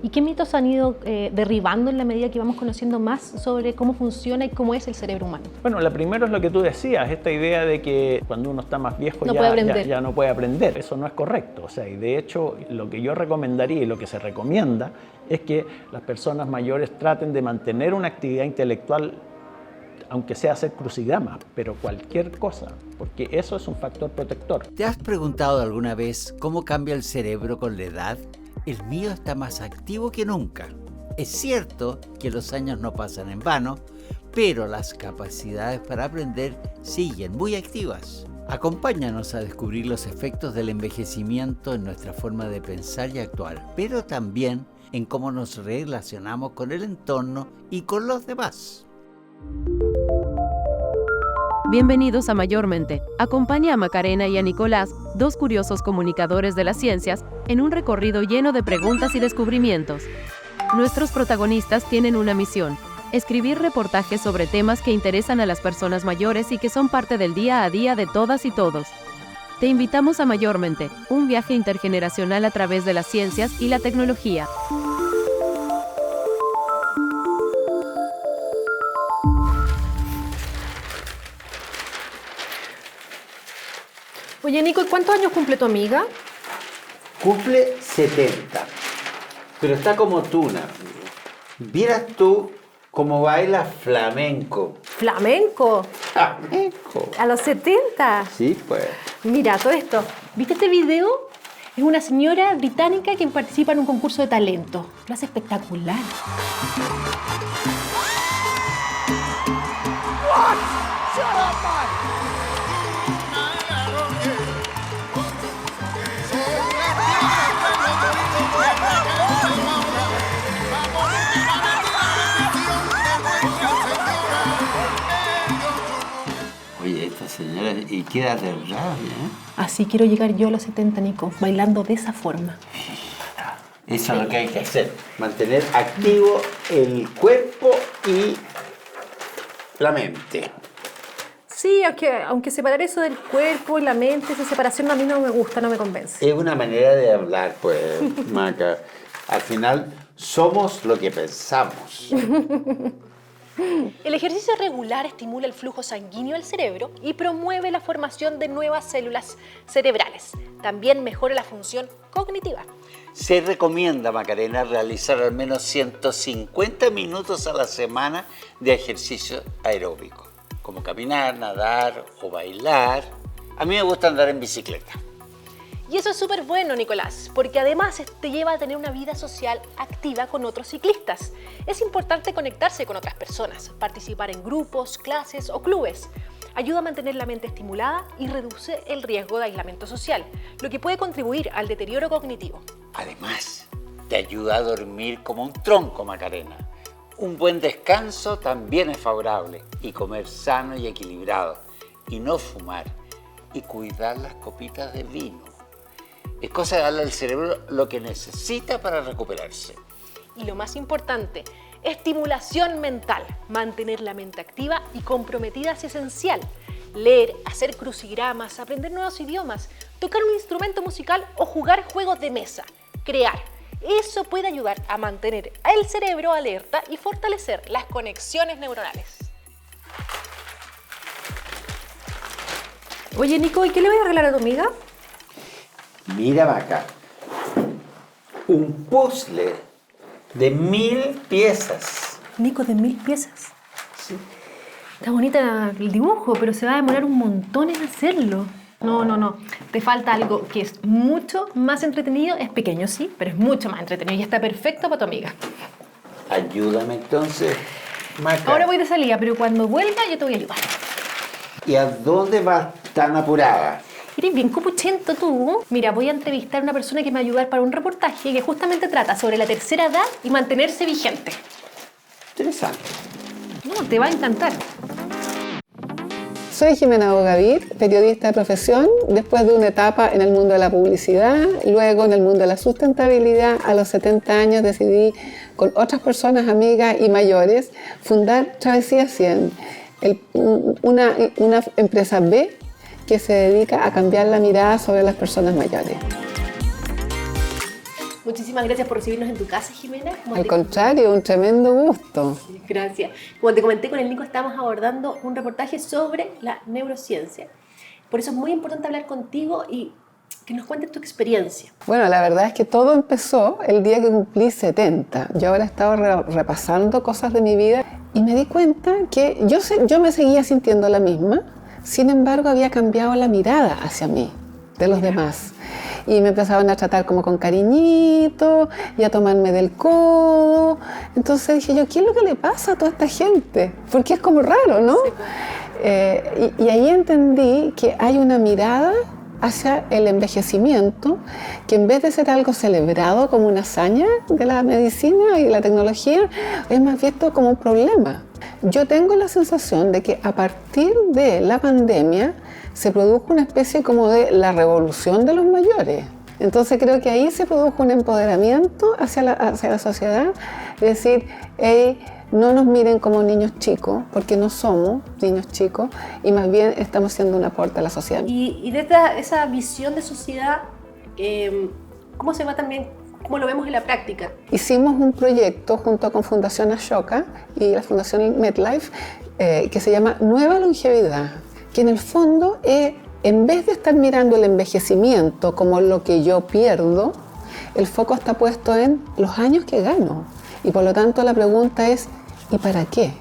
¿Y qué mitos han ido derribando en la medida que vamos conociendo más sobre cómo funciona y cómo es el cerebro humano? Bueno, la primera es lo que tú decías, esta idea de que cuando uno está más viejo ya no puede aprender. Eso no es correcto. O sea, y de hecho, lo que yo recomendaría y lo que se recomienda es que las personas mayores traten de mantener una actividad intelectual, aunque sea hacer crucigramas, pero cualquier cosa, porque eso es un factor protector. ¿Te has preguntado alguna vez cómo cambia el cerebro con la edad? El mío está más activo que nunca. Es cierto que los años no pasan en vano, pero las capacidades para aprender siguen muy activas. Acompáñanos a descubrir los efectos del envejecimiento en nuestra forma de pensar y actuar, pero también en cómo nos relacionamos con el entorno y con los demás. Bienvenidos a Mayormente. Acompaña a Macarena y a Nicolás, dos curiosos comunicadores de las ciencias, en un recorrido lleno de preguntas y descubrimientos. Nuestros protagonistas tienen una misión: escribir reportajes sobre temas que interesan a las personas mayores y que son parte del día a día de todas y todos. Te invitamos a Mayormente, un viaje intergeneracional a través de las ciencias y la tecnología. Oye, Nico, ¿y cuántos años cumple tu amiga? Cumple 70, pero está como tuna. Vieras tú cómo baila flamenco. ¿Flamenco? ¿Flamenco? ¿A los 70? Sí, pues. Mira, todo esto. ¿Viste este video? Es una señora británica que participa en un concurso de talento. Lo hace espectacular. Oye, esta señora, y queda de rabia, ¿eh? Así quiero llegar yo a los 70, Nico, bailando de esa forma. Eso es lo que hay que hacer, mantener activo el cuerpo y la mente. Sí, aunque separar eso del cuerpo y la mente, esa separación a mí no me gusta, no me convence. Es una manera de hablar, pues, Maca. Al final, somos lo que pensamos. El ejercicio regular estimula el flujo sanguíneo al cerebro y promueve la formación de nuevas células cerebrales. También mejora la función cognitiva. Se recomienda, Macarena, realizar al menos 150 minutos a la semana de ejercicio aeróbico, como caminar, nadar o bailar. A mí me gusta andar en bicicleta. Y eso es súper bueno, Nicolás, porque además te lleva a tener una vida social activa con otros ciclistas. Es importante conectarse con otras personas, participar en grupos, clases o clubes. Ayuda a mantener la mente estimulada y reduce el riesgo de aislamiento social, lo que puede contribuir al deterioro cognitivo. Además, te ayuda a dormir como un tronco, Macarena. Un buen descanso también es favorable, y comer sano y equilibrado, y no fumar, y cuidar las copitas de vino. Es cosa de darle al cerebro lo que necesita para recuperarse. Y lo más importante, estimulación mental. Mantener la mente activa y comprometida es esencial. Leer, hacer crucigramas, aprender nuevos idiomas, tocar un instrumento musical o jugar juegos de mesa. Crear. Eso puede ayudar a mantener el cerebro alerta y fortalecer las conexiones neuronales. Oye, Nico, ¿y qué le voy a regalar a tu amiga? Mira, Maca, un puzzle de 1000 piezas. Nico, de 1000 piezas. Sí. Está bonita el dibujo, pero se va a demorar un montón en hacerlo. No. Te falta algo que es mucho más entretenido. Es pequeño, sí, pero es mucho más entretenido y está perfecto para tu amiga. Ayúdame entonces, Maca. Ahora voy de salida, pero cuando vuelva yo te voy a ayudar. ¿Y a dónde vas tan apurada? Eres bien copuchento tú. Mira, voy a entrevistar a una persona que me va a ayudar para un reportaje que justamente trata sobre la tercera edad y mantenerse vigente. Interesante. No, te va a encantar. Soy Jimena Bogavir, periodista de profesión, después de una etapa en el mundo de la publicidad, luego en el mundo de la sustentabilidad. A los 70 años decidí, con otras personas amigas y mayores, fundar Travesía 100, una empresa B que se dedica a cambiar la mirada sobre las personas mayores. Muchísimas gracias por recibirnos en tu casa, Jimena. Al contrario, un tremendo gusto. Gracias. Como te comenté, con el Nico estamos abordando un reportaje sobre la neurociencia. Por eso es muy importante hablar contigo y que nos cuentes tu experiencia. Bueno, la verdad es que todo empezó el día que cumplí 70. Yo ahora estaba repasando cosas de mi vida y me di cuenta que yo me seguía sintiendo la misma, sin embargo había cambiado la mirada hacia mí, de los demás. Y me empezaban a tratar como con cariñito y a tomarme del codo. Entonces dije yo, ¿qué es lo que le pasa a toda esta gente? Porque es como raro, ¿no? Sí. Y ahí entendí que hay una mirada hacia el envejecimiento que en vez de ser algo celebrado como una hazaña de la medicina y la tecnología, es más visto como un problema. Yo tengo la sensación de que a partir de la pandemia se produjo una especie como de la revolución de los mayores. Entonces creo que ahí se produjo un empoderamiento hacia la sociedad, es decir, hey, no nos miren como niños chicos, porque no somos niños chicos y más bien estamos siendo un aporte a la sociedad. Y de esa visión de sociedad, ¿cómo se va también? ¿Cómo lo vemos en la práctica? Hicimos un proyecto junto con Fundación Ashoka y la Fundación MedLife que se llama Nueva Longevidad, que en el fondo en vez de estar mirando el envejecimiento como lo que yo pierdo, el foco está puesto en los años que gano. Y por lo tanto la pregunta es, ¿y para qué?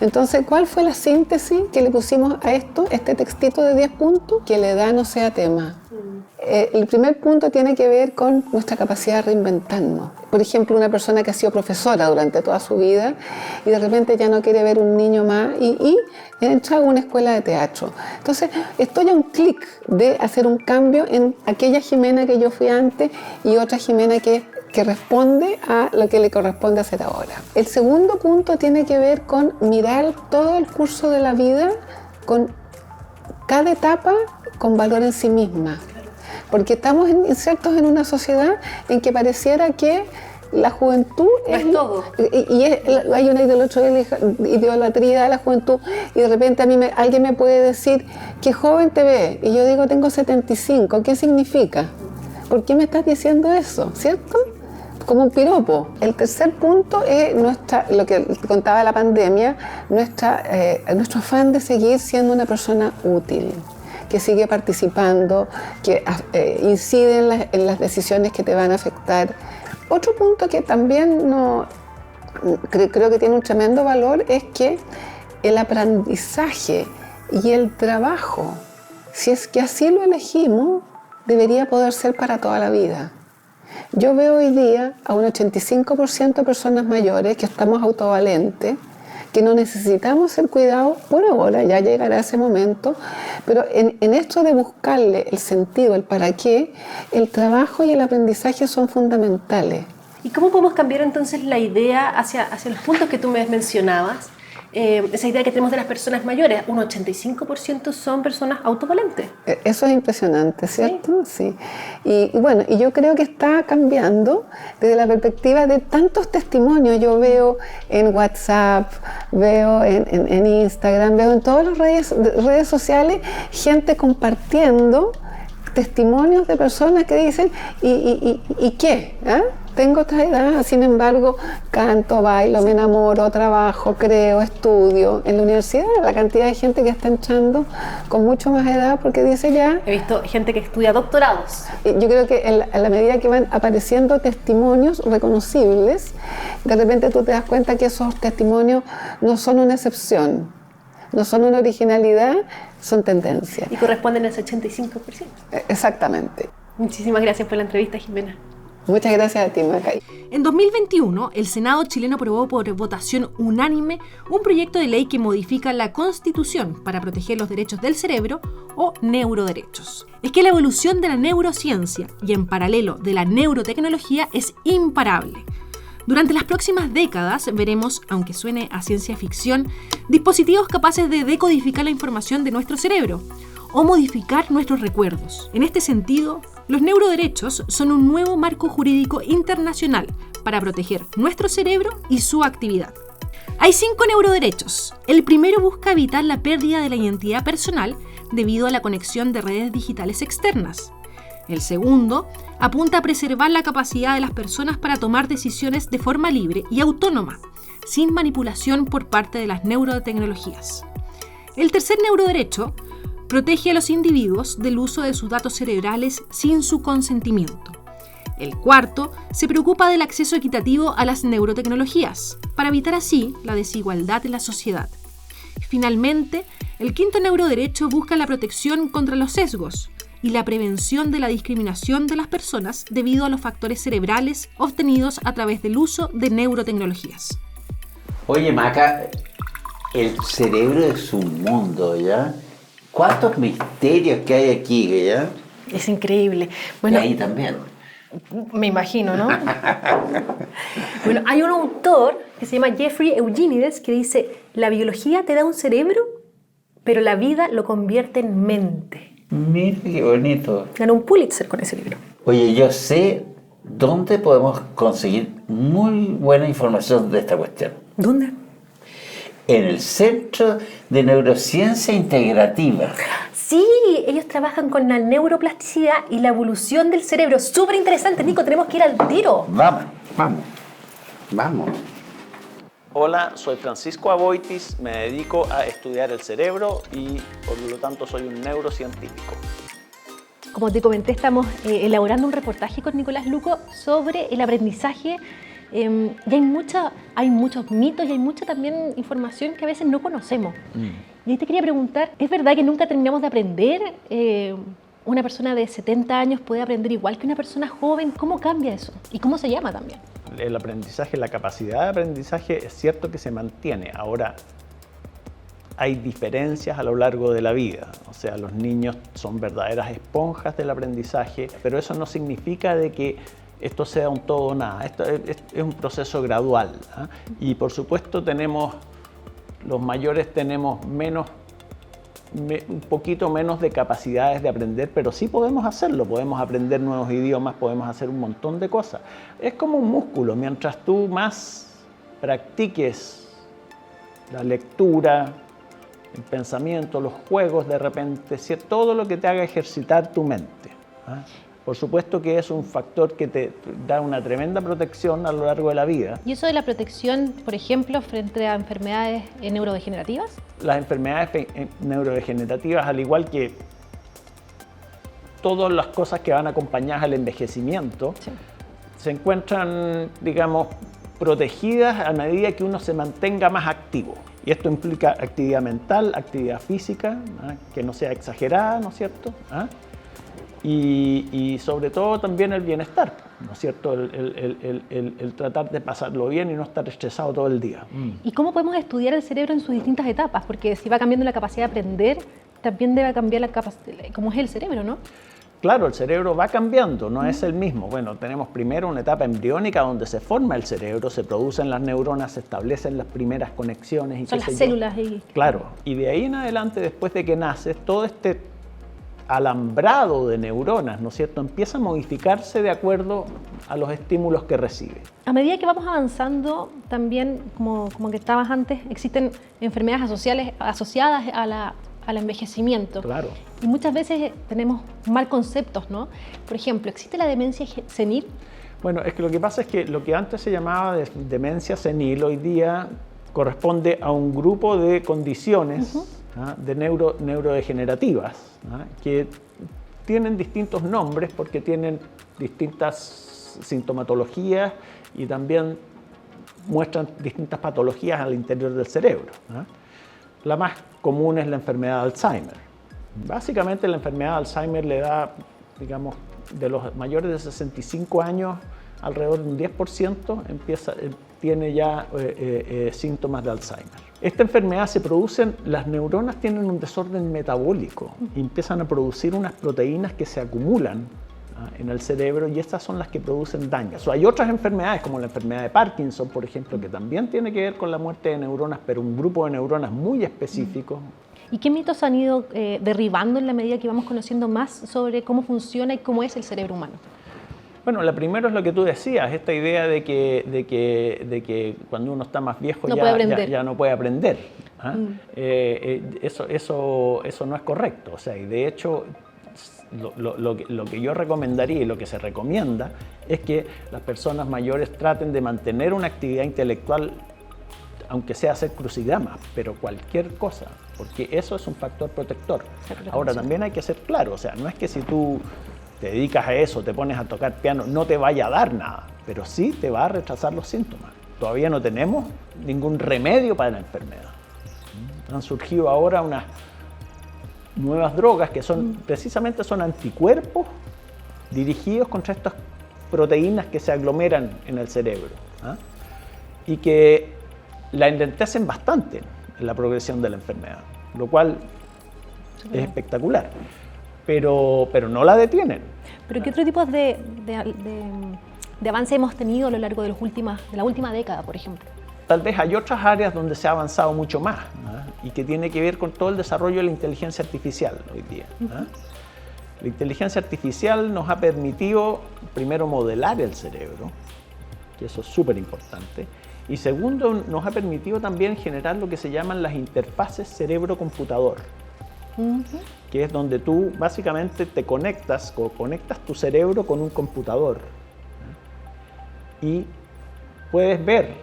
Entonces, ¿cuál fue la síntesis que le pusimos a esto, este textito de 10 puntos? Que la edad no sea tema. El primer punto tiene que ver con nuestra capacidad de reinventarnos. Por ejemplo, una persona que ha sido profesora durante toda su vida y de repente ya no quiere ver un niño más y entra a una escuela de teatro. Entonces, estoy a un clic de hacer un cambio en aquella Jimena que yo fui antes y otra Jimena que responde a lo que le corresponde hacer ahora. El segundo punto tiene que ver con mirar todo el curso de la vida, con cada etapa con valor en sí misma. Porque estamos insertos en una sociedad en que pareciera que la juventud es todo. Hay una idolatría de la juventud y de repente alguien me puede decir, ¿qué joven te ves? Y yo digo, tengo 75. ¿Qué significa? ¿Por qué me estás diciendo eso? ¿Cierto? Como un piropo. El tercer punto es lo que contaba de la pandemia, nuestro afán de seguir siendo una persona útil, que sigue participando, que incide en las decisiones que te van a afectar. Otro punto que también creo que tiene un tremendo valor es que el aprendizaje y el trabajo, si es que así lo elegimos, debería poder ser para toda la vida. Yo veo hoy día a un 85% de personas mayores que estamos autovalentes, que no necesitamos ser cuidados por ahora, ya llegará ese momento, pero en esto de buscarle el sentido, el para qué, el trabajo y el aprendizaje son fundamentales. ¿Y cómo podemos cambiar entonces la idea hacia los puntos que tú me mencionabas? Esa idea que tenemos de las personas mayores, un 85% son personas autovalentes. Eso es impresionante, ¿cierto? Sí. Y bueno, y yo creo que está cambiando desde la perspectiva de tantos testimonios. Yo veo en WhatsApp, veo en Instagram, veo en todas las redes sociales gente compartiendo testimonios de personas que dicen, ¿y qué? ¿Ah? Tengo esta edad, sin embargo, canto, bailo, me enamoro, trabajo, creo, estudio. En la universidad, la cantidad de gente que está entrando con mucho más edad porque dice ya... He visto gente que estudia doctorados. Yo creo que a la medida que van apareciendo testimonios reconocibles, de repente tú te das cuenta que esos testimonios no son una excepción, no son una originalidad, son tendencias. Y corresponden a ese 85%. Exactamente. Muchísimas gracias por la entrevista, Jimena. Muchas gracias a ti, Macay. En 2021, el Senado chileno aprobó por votación unánime un proyecto de ley que modifica la Constitución para proteger los derechos del cerebro o neuroderechos. Es que la evolución de la neurociencia y en paralelo de la neurotecnología es imparable. Durante las próximas décadas veremos, aunque suene a ciencia ficción, dispositivos capaces de decodificar la información de nuestro cerebro o modificar nuestros recuerdos. En este sentido, los neuroderechos son un nuevo marco jurídico internacional para proteger nuestro cerebro y su actividad. Hay 5 neuroderechos. El primero busca evitar la pérdida de la identidad personal debido a la conexión de redes digitales externas. El segundo apunta a preservar la capacidad de las personas para tomar decisiones de forma libre y autónoma, sin manipulación por parte de las neurotecnologías. El tercer neuroderecho protege a los individuos del uso de sus datos cerebrales sin su consentimiento. El cuarto se preocupa del acceso equitativo a las neurotecnologías, para evitar así la desigualdad en la sociedad. Finalmente, el quinto neuroderecho busca la protección contra los sesgos y la prevención de la discriminación de las personas debido a los factores cerebrales obtenidos a través del uso de neurotecnologías. Oye, Maca, el cerebro es un mundo, ¿ya? ¿Cuántos misterios que hay aquí, ya? Es increíble. Bueno, y ahí también. Me imagino, ¿no? Bueno, hay un autor que se llama Jeffrey Eugenides que dice: la biología te da un cerebro, pero la vida lo convierte en mente. Mira qué bonito. Ganó un Pulitzer con ese libro. Oye, yo sé dónde podemos conseguir muy buena información de esta cuestión. ¿Dónde? En el Centro de Neurociencia Integrativa. Sí, ellos trabajan con la neuroplasticidad y la evolución del cerebro. Súper interesante, Nico, tenemos que ir al tiro. Vamos. Hola, soy Francisco Aboitis, me dedico a estudiar el cerebro y por lo tanto soy un neurocientífico. Como te comenté, estamos elaborando un reportaje con Nicolás Luco sobre el aprendizaje. Y hay muchos mitos y hay mucha también información que a veces no conocemos. Y ahí te quería preguntar, ¿es verdad que nunca terminamos de aprender? ¿Una persona de 70 años puede aprender igual que una persona joven? ¿Cómo cambia eso? ¿Y cómo se llama también? El aprendizaje, la capacidad de aprendizaje es cierto que se mantiene. Ahora, hay diferencias a lo largo de la vida. O sea, los niños son verdaderas esponjas del aprendizaje, pero eso no significa de que esto sea un todo o nada. Esto es un proceso gradual, ¿eh? Y por supuesto los mayores tenemos un poquito menos de capacidades de aprender, pero sí podemos hacerlo, podemos aprender nuevos idiomas, podemos hacer un montón de cosas. Es como un músculo, mientras tú más practiques la lectura, el pensamiento, los juegos, de repente, todo lo que te haga ejercitar tu mente, ¿eh? Por supuesto que es un factor que te da una tremenda protección a lo largo de la vida. ¿Y eso de la protección, por ejemplo, frente a enfermedades neurodegenerativas? Las enfermedades neurodegenerativas, al igual que todas las cosas que van acompañadas al envejecimiento, sí, se encuentran, digamos, protegidas a medida que uno se mantenga más activo. Y esto implica actividad mental, actividad física, ¿eh? Que no sea exagerada, ¿no es cierto? ¿Eh? Y sobre todo también el bienestar, ¿no es cierto? El tratar de pasarlo bien y no estar estresado todo el día. ¿Y cómo podemos estudiar el cerebro en sus distintas etapas? Porque si va cambiando la capacidad de aprender, también debe cambiar la capacidad, cómo es el cerebro, ¿no? Claro, el cerebro va cambiando, no es el mismo. Bueno, tenemos primero una etapa embriónica donde se forma el cerebro, se producen las neuronas, se establecen las primeras conexiones. Y son las células. Claro, y de ahí en adelante, después de que naces, todo este alambrado de neuronas, ¿no es cierto?, empieza a modificarse de acuerdo a los estímulos que recibe. A medida que vamos avanzando, también, como que estabas antes, existen enfermedades asociadas al envejecimiento. Claro. Y muchas veces tenemos mal conceptos, ¿no? Por ejemplo, ¿existe la demencia senil? Bueno, es que lo que pasa es que lo que antes se llamaba demencia senil, hoy día corresponde a un grupo de condiciones de neurodegenerativas, que tienen distintos nombres porque tienen distintas sintomatologías y también muestran distintas patologías al interior del cerebro. La más común es la enfermedad de Alzheimer. Básicamente la enfermedad de Alzheimer le da, digamos, de los mayores de 65 años, alrededor de un 10% tiene ya síntomas de Alzheimer. Esta enfermedad las neuronas tienen un desorden metabólico y empiezan a producir unas proteínas que se acumulan en el cerebro y estas son las que producen daño. Hay otras enfermedades como la enfermedad de Parkinson, por ejemplo, que también tiene que ver con la muerte de neuronas, pero un grupo de neuronas muy específico. ¿Y qué mitos han ido derribando en la medida que vamos conociendo más sobre cómo funciona y cómo es el cerebro humano? Bueno, la primero es lo que tú decías, esta idea de que cuando uno está más viejo ya no puede aprender. Eso no es correcto. O sea, y de hecho, lo que yo recomendaría y lo que se recomienda es que las personas mayores traten de mantener una actividad intelectual, aunque sea hacer crucigramas, pero cualquier cosa, porque eso es un factor protector. Ahora, también hay que ser claro, o sea, no es que si tú te dedicas a eso, te pones a tocar piano, no te vaya a dar nada, pero sí te va a retrasar los síntomas. Todavía no tenemos ningún remedio para la enfermedad. Han surgido ahora unas nuevas drogas que precisamente son anticuerpos dirigidos contra estas proteínas que se aglomeran en el cerebro, y que la enlentecen bastante en la progresión de la enfermedad, lo cual es espectacular, pero no la detienen. ¿Pero qué otro tipo de avance hemos tenido a lo largo de la última década, por ejemplo? Tal vez hay otras áreas donde se ha avanzado mucho más, y que tiene que ver con todo el desarrollo de la inteligencia artificial hoy día. La inteligencia artificial nos ha permitido, primero, modelar el cerebro, que eso es súper importante, y segundo, nos ha permitido también generar lo que se llaman las interfaces cerebro-computador, que es donde tú básicamente te conectas tu cerebro con un computador, y puedes ver,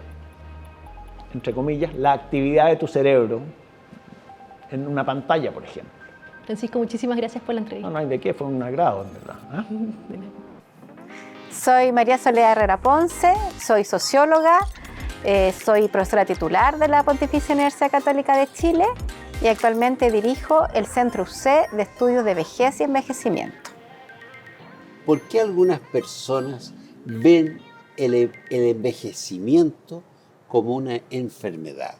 entre comillas, la actividad de tu cerebro en una pantalla, por ejemplo. Francisco, muchísimas gracias por la entrevista. No hay de qué, fue un agrado, en verdad. Soy María Soledad Herrera Ponce, soy socióloga, soy profesora titular de la Pontificia Universidad Católica de Chile y actualmente dirijo el Centro UC de Estudios de Vejez y Envejecimiento. ¿Por qué algunas personas ven el envejecimiento como una enfermedad?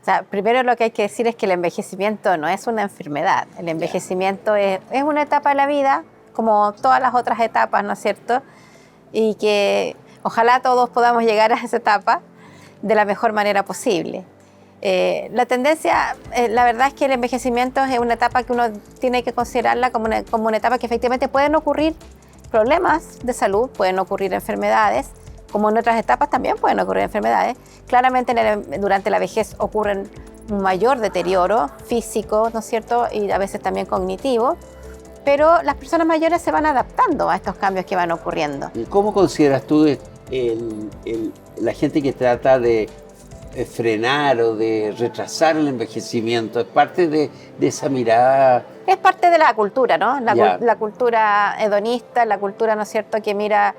O sea, primero lo que hay que decir es que el envejecimiento no es una enfermedad. El envejecimiento es una etapa de la vida, como todas las otras etapas, ¿no es cierto? Y que ojalá todos podamos llegar a esa etapa de la mejor manera posible. La tendencia, la verdad es que el envejecimiento es una etapa que uno tiene que considerarla como una etapa que efectivamente pueden ocurrir problemas de salud, pueden ocurrir enfermedades, como en otras etapas también pueden ocurrir enfermedades. Claramente durante la vejez ocurren un mayor deterioro físico, ¿no es cierto? Y a veces también cognitivo, pero las personas mayores se van adaptando a estos cambios que van ocurriendo. ¿Cómo consideras tú la gente que trata de frenar o de retrasar el envejecimiento? ¿Es parte de esa mirada? Es parte de la cultura, ¿no? La cultura hedonista, la cultura, ¿no es cierto?, que mira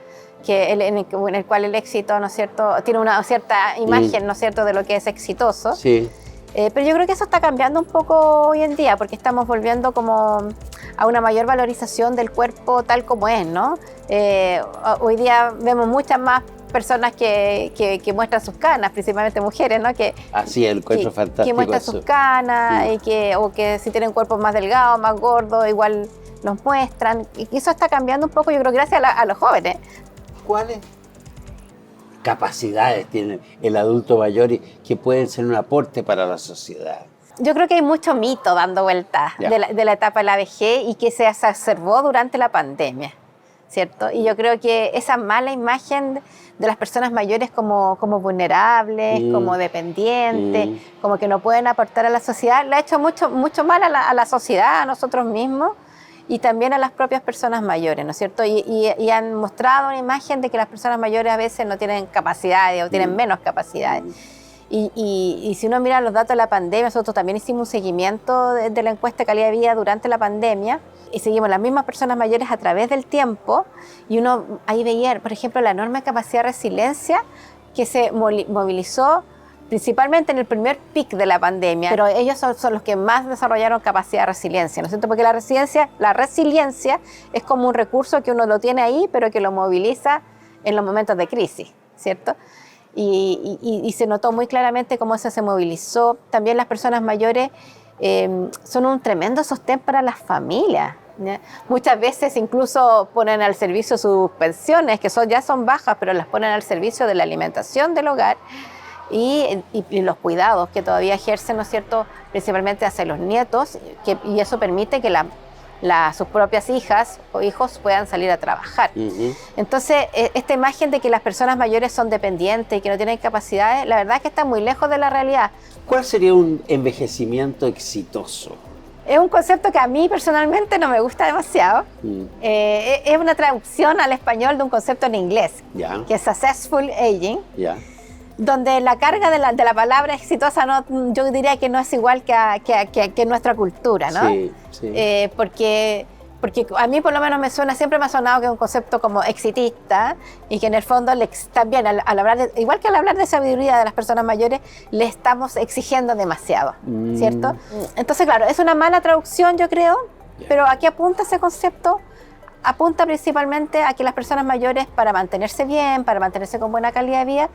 en el cual el éxito, ¿no es cierto?, tiene una cierta imagen, ¿no es cierto?, de lo que es exitoso. Sí. Pero yo creo que eso está cambiando un poco hoy en día, porque estamos volviendo como a una mayor valorización del cuerpo tal como es, ¿no? Hoy día vemos muchas más personas que muestran sus canas, principalmente mujeres, ¿no? Así es, el encuentro fantástico. Que muestran sus canas, o que si tienen cuerpos más delgados, más gordos, igual los muestran. Y eso está cambiando un poco, yo creo, gracias a los jóvenes. ¿Cuáles capacidades tiene el adulto mayor y que pueden ser un aporte para la sociedad? Yo creo que hay mucho mito dando vueltas de la etapa de la vejez y que se exacerbó durante la pandemia, ¿cierto? Y yo creo que esa mala imagen de las personas mayores como vulnerables, como dependientes, como que no pueden aportar a la sociedad, le ha hecho mucho mal a la sociedad, a nosotros mismos y también a las propias personas mayores, ¿no es cierto? Y han mostrado una imagen de que las personas mayores a veces no tienen capacidades o tienen menos capacidades. Y si uno mira los datos de la pandemia, nosotros también hicimos un seguimiento de la encuesta de calidad de vida durante la pandemia y seguimos las mismas personas mayores a través del tiempo y uno ahí veía, por ejemplo, la enorme capacidad de resiliencia que se movilizó principalmente en el primer pic de la pandemia, pero ellos son los que más desarrollaron capacidad de resiliencia, ¿no es cierto? Porque la resiliencia es como un recurso que uno lo tiene ahí, pero que lo moviliza en los momentos de crisis, ¿cierto? Y se notó muy claramente cómo eso se movilizó. También las personas mayores son un tremendo sostén para las familias, ¿ya? Muchas veces incluso ponen al servicio sus pensiones, que ya son bajas, pero las ponen al servicio de la alimentación del hogar y los cuidados que todavía ejercen, ¿no es cierto?, principalmente hacia los nietos, y eso permite que sus propias hijas o hijos puedan salir a trabajar. Entonces, esta imagen de que las personas mayores son dependientes y que no tienen capacidades, la verdad es que está muy lejos de la realidad. ¿Cuál sería un envejecimiento exitoso? Es un concepto que a mí personalmente no me gusta demasiado. Es una traducción al español de un concepto en inglés, que es Successful Aging, donde la carga de la palabra exitosa yo diría que no es igual que nuestra cultura, ¿no? Porque a mí por lo menos siempre me ha sonado que es un concepto como exitista y que en el fondo también igual que al hablar de sabiduría de las personas mayores, le estamos exigiendo demasiado, ¿cierto? Entonces, claro, es una mala traducción, yo creo, pero ¿a qué apunta ese concepto? Apunta principalmente a que las personas mayores, para mantenerse bien, para mantenerse con buena calidad de vida,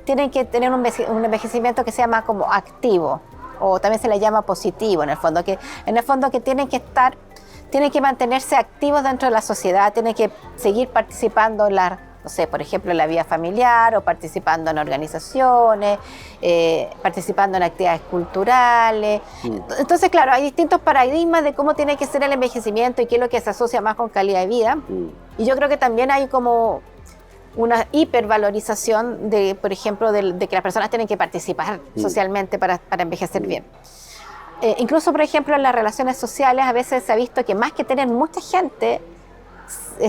tienen que tener un envejecimiento que se llama como activo, o también se le llama positivo, en el fondo que tienen que mantenerse activos dentro de la sociedad, tienen que seguir participando por ejemplo, en la vida familiar, o participando en organizaciones, participando en actividades culturales. Entonces, claro, hay distintos paradigmas de cómo tiene que ser el envejecimiento y qué es lo que se asocia más con calidad de vida. Y yo creo que también hay como una hipervalorización por ejemplo, de que las personas tienen que participar socialmente para envejecer bien. Incluso, por ejemplo, en las relaciones sociales a veces se ha visto que más que tener mucha gente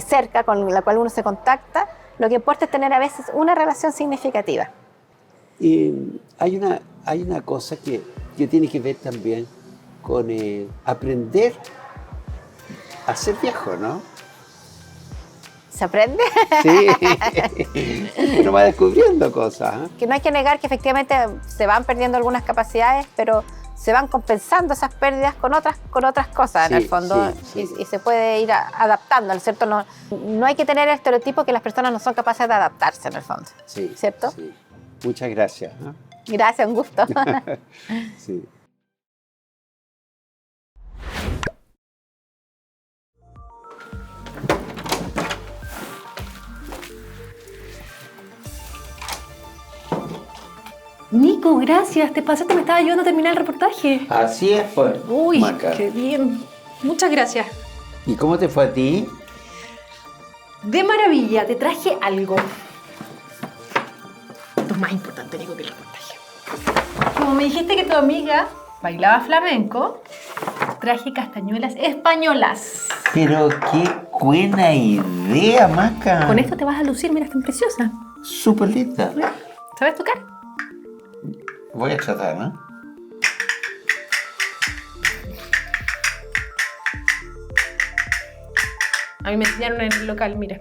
cerca con la cual uno se contacta, lo que importa es tener a veces una relación significativa. Y hay una cosa que tiene que ver también con aprender a ser viejo, ¿no? ¿Se aprende? Sí, uno va descubriendo cosas. Que no hay que negar que efectivamente se van perdiendo algunas capacidades, pero se van compensando esas pérdidas con otras cosas, en el fondo, y se puede ir adaptando, ¿no es cierto? No hay que tener el estereotipo que las personas no son capaces de adaptarse, en el fondo, ¿cierto? Sí. Muchas gracias. Gracias, un gusto. Sí. Nico, gracias. Te pasaste, me estaba ayudando a terminar el reportaje. Así es, pues. Uy, Maca. qué bien. Muchas gracias. ¿Y cómo te fue a ti? De maravilla, te traje algo. Esto es más importante, Nico, que el reportaje. Como me dijiste que tu amiga bailaba flamenco, traje castañuelas españolas. Pero qué buena idea, Maca. Con esto te vas a lucir, mira, están preciosas. Súper linda. ¿Sabes tocar? Voy a tratar, ¿no? A mí me enseñaron en el local, mira.